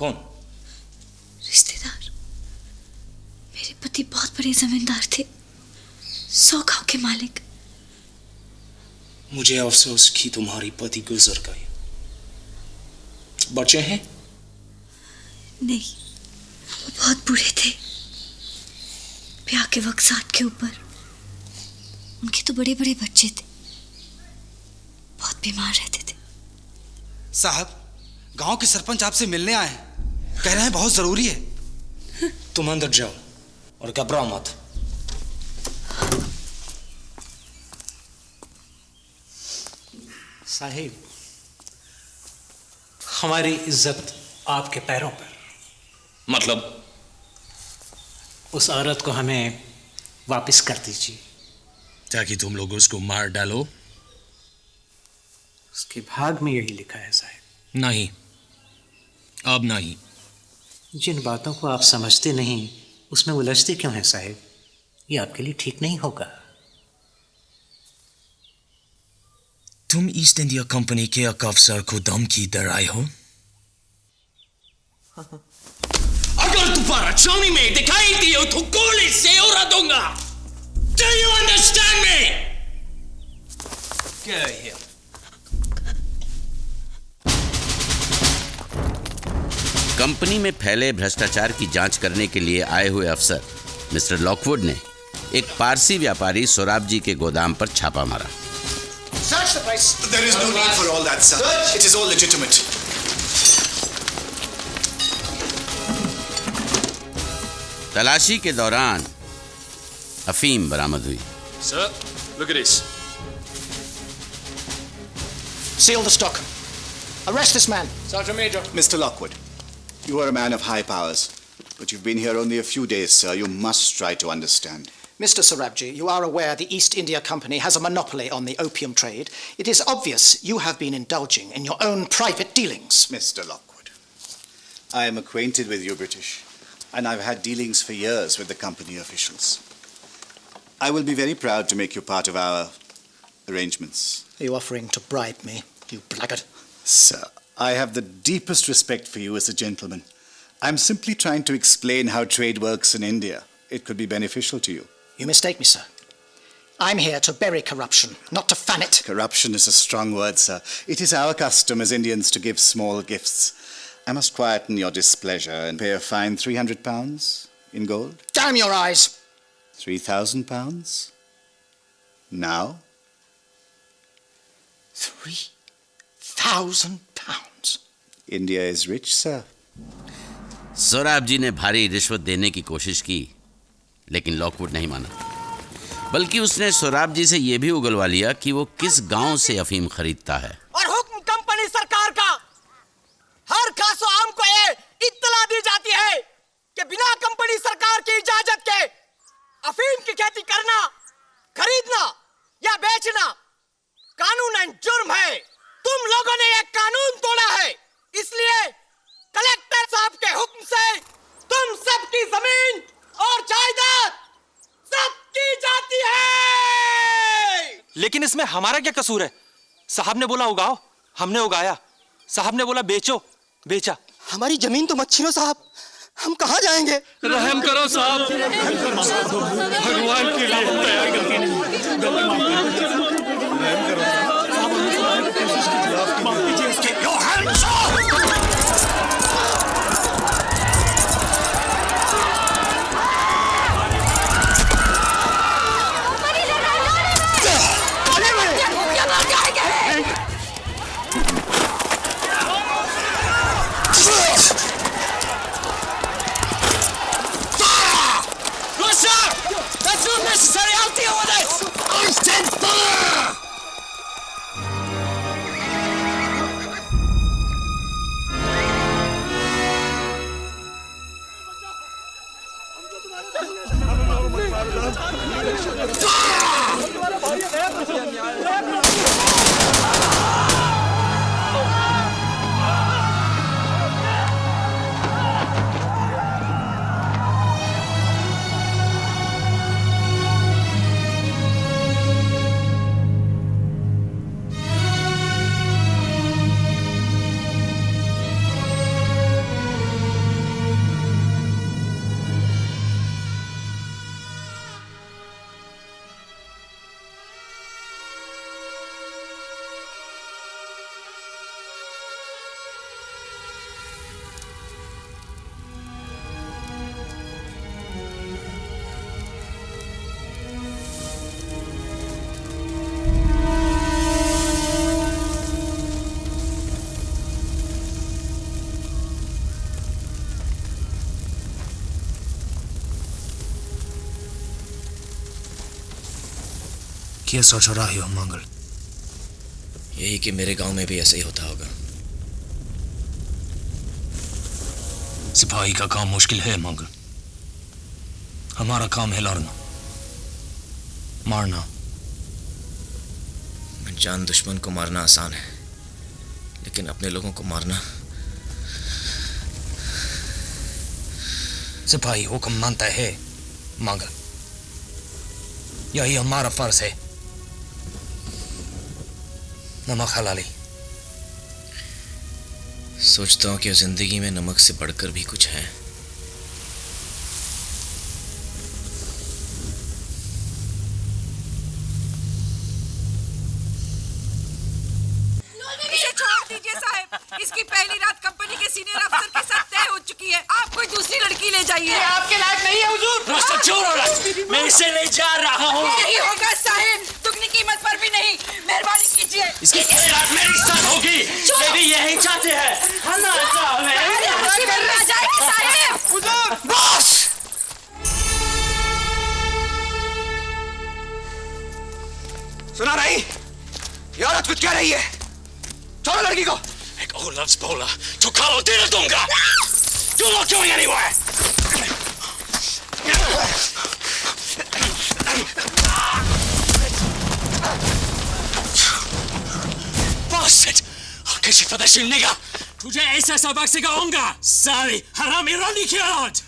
कौन? रिश्तेदार। मेरे पति बहुत बड़े जमींदार थे, 100 गांव के मालिक। मुझे अफसोस कि तुम्हारी पति गुजर गए। बच्चे हैं? नहीं, वो बहुत बूढ़े थे। ब्याह के वक्त 60 के ऊपर। उनके तो बड़े बड़े बच्चे थे, बहुत बीमार रहते थे। साहब, गांव के सरपंच आपसे मिलने आए हैं। कह रहे हैं बहुत जरूरी है। तुम अंदर जाओ और घबराओ मत। साहिब, हमारी इज्जत आपके पैरों पर। मतलब? उस औरत को हमें वापस कर दीजिए। ताकि तुम लोग उसको मार डालो? उसके भाग में यही लिखा है साहिब। नहीं, अब नहीं। जिन बातों को आप समझते नहीं उसमें उलझते क्यों हैं साहिब? ये आपके लिए ठीक नहीं होगा। तुम ईस्ट इंडिया कंपनी के एक अफसर को धमकी दे रहे हो? अगर दोबारा चांदी में दिखाई दियो तो गोली से उड़ा दूंगा। Do you understand me? Go here. Company में फैले भ्रष्टाचार की जांच करने के लिए आए हुए अफसर मिस्टर लॉकवुड ने एक पारसी व्यापारी सोराब जी के गोदाम पर छापा मारा। Search the place. There is no need for all that, sir. It is all legitimate. तलाशी के दौरान अफीम बरामद हुई। Sir, look at this. Seal the stock. Arrest this man. Sergeant Major. Mr. Lockwood, you are a man of high powers, but you've been here only a few days, sir. You must try to understand. Mr. Sarabji, you are aware the East India Company has a monopoly on the opium trade. It is obvious you have been indulging in your own private dealings. Mr. Lockwood, I am acquainted with you British, and I've had dealings for years with the company officials. I will be very proud to make you part of our arrangements. Are you offering to bribe me, you blackguard? Sir, I have the deepest respect for you as a gentleman. I'm simply trying to explain how trade works in India. It could be beneficial to you. You mistake me, sir. I'm here to bury corruption, not to fan it. Corruption is a strong word, sir. It is our custom as Indians to give small gifts. I must quieten your displeasure and pay a fine £300 in gold. Damn your eyes! £3,000? Now? £3,000? India is rich, sir. Sorab जी ने भारी रिश्वत देने की कोशिश की, लेकिन Lockwood नहीं माना, बल्कि उसने सोराब जी से यह भी उगलवा लिया कि वो किस गांव से अफीम खरीदता है। और हुक्म कंपनी सरकार का, हर खासो आम को ये इत्तला दी जाती है कि बिना कंपनी सरकार की इजाजत के अफीम की खेती करना, खरीदना या बेचना कानूनन जुर्म है। तुम लोगों ने ये कानून तोड़ा है, इसलिए कलेक्टर साहब के हुक्म से तुम सबकी जमीन और जायदाद सबकी जाती है। लेकिन इसमें हमारा क्या कसूर है? साहब ने बोला उगाओ, हमने उगाया। साहब ने बोला बेचो, बेचा। हमारी जमीन तो मत छीनो साहब, हम कहाँ जाएंगे? रहम करो साहब, भगवान के लिए तैयार That's not necessary. I'll deal with it. I said fire! क्या सोच रहे हो मंगल? यही कि मेरे गांव में भी ऐसा ही होता होगा। सिपाही का काम मुश्किल है मंगल। हमारा काम है लड़ना, मारना। जान दुश्मन को मारना आसान है, लेकिन अपने लोगों को मारना। सिपाही हुक्म मानता है मंगल, यही हमारा फर्ज है। नमक हलाली। सोचता हूं कि जिंदगी में नमक से बढ़कर भी कुछ है। इसे छोड़ दीजिए साहब। इसकी पहली रात कंपनी के सीनियर अफसर के साथ तय हो चुकी है। आप कोई दूसरी लड़की ले जाइए। ये आपके लायक नहीं है हुजूर। रास्ता छोड़ रहा, मैं इसे ले जा रहा हूँ। नहीं होगा साहब, दुगनी कीमत पर भी नहीं। मेहरबानी कीजिए। इसकी पहली रात मेरी साथ होगी। ये भी यही चाहते हैं। बॉस! सुना नहीं? ये औरत कुछ कह रही है। छोड़ो लड़की को। एक और लफ्ज़ बोला तो खाओ दे दूंगा। You're not going anywhere. Bastard! किसी फदशी निगा, तुझे ऐसा सबक सिखाऊंगा, सारी हरामी रानी की औलाद।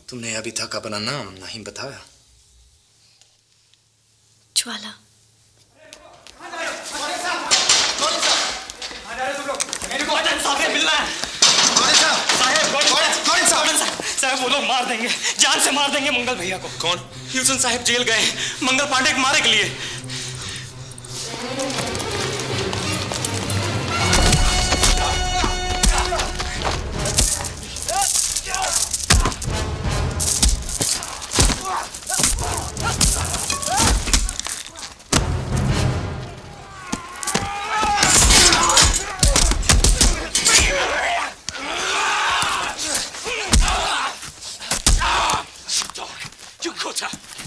तुमने अभी तक अपना नाम नहीं बताया। ज्वाला। साहब वो लोग मार देंगे, जान से मार देंगे मंगल भैया को। कौन? ह्यूसन साहब जेल गए मंगल पांडे को मारने के लिए।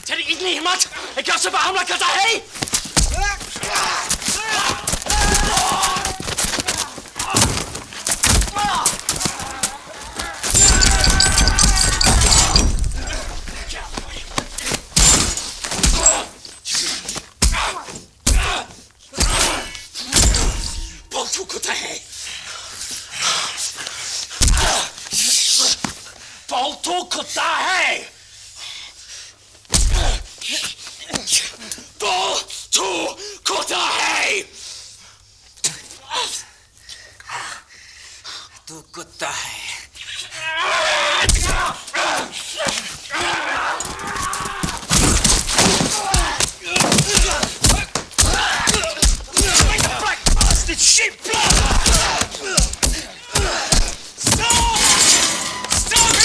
तेरी इतनी हिम्मत एक घर से पर हमला करता है? पालतू कुत्ता है, पालतू कुत्ता है। तू कुत्ता है, तू कुत्ता है। Sheep blood! Stop! Stop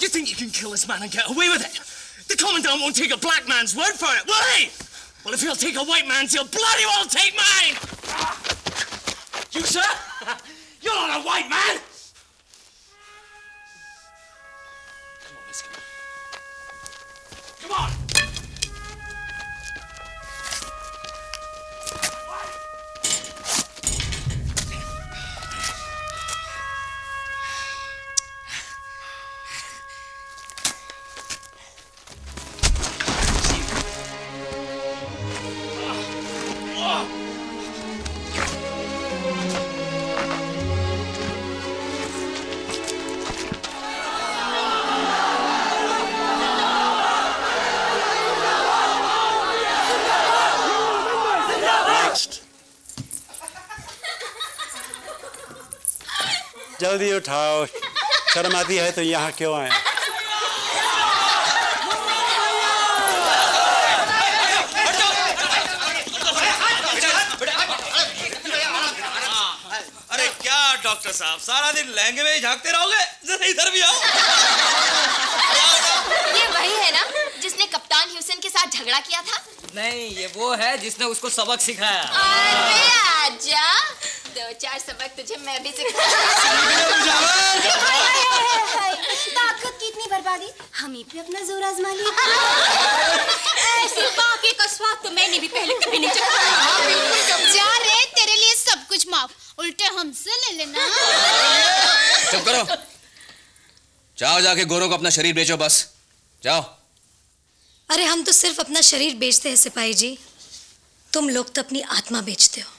You think you can kill this man and get away with it? The Commandant won't take a black man's word for it, will he? Well, if he'll take a white man's, he'll bloody well take mine! You, sir? You're not a white man! Come on, let's go. Come on! जल्दी उठाओ, शर्म आती है तो यहाँ क्यों आए? अरे क्या डॉक्टर साहब, सारा दिन लहंगे में ही झांकते रहोगे? जरा इधर भी आओ। ये वही है ना जिसने कप्तान ह्यूसन के साथ झगड़ा किया था? नहीं, ये वो है जिसने उसको सबक सिखाया। अरे आजा, 2-4 सबक तुझे मैं भी ताकत की इतनी बर्बादी, हम ही पे अपना जोर आजमा लिया। ऐसी बाकी का स्वाद तो मैंने भी पहले कभी नहीं चखा। जा रे, तेरे लिए सब कुछ माफ, उल्टे हमसे ले लेना। चुप करो, जाओ जाके गोरों को अपना शरीर बेचो, बस जाओ। अरे हम तो सिर्फ अपना शरीर बेचते हैं सिपाही जी, तुम लोग तो अपनी आत्मा बेचते हो।